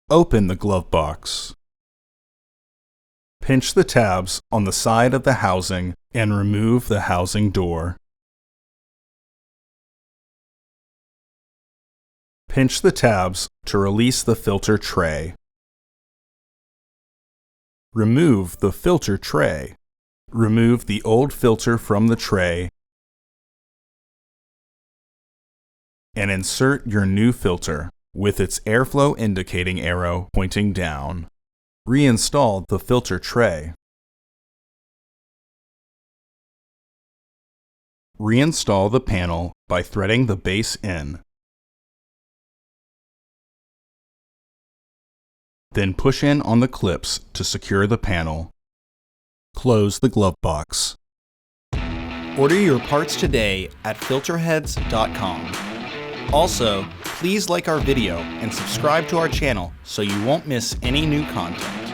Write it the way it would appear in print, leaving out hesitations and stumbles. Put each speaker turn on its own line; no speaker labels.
Open the glove box. Pinch the tabs on the side of the housing and remove the housing door. Pinch the tabs to release the filter tray. Remove the filter tray. Remove the old filter from the tray and insert your new filter with its airflow indicating arrow pointing down. Reinstall the filter tray. Reinstall the panel by threading the base in. Then push in on the clips to secure the panel. Close the glove box.
Order your parts today at filterheads.com. Also, please like our video and subscribe to our channel so you won't miss any new content.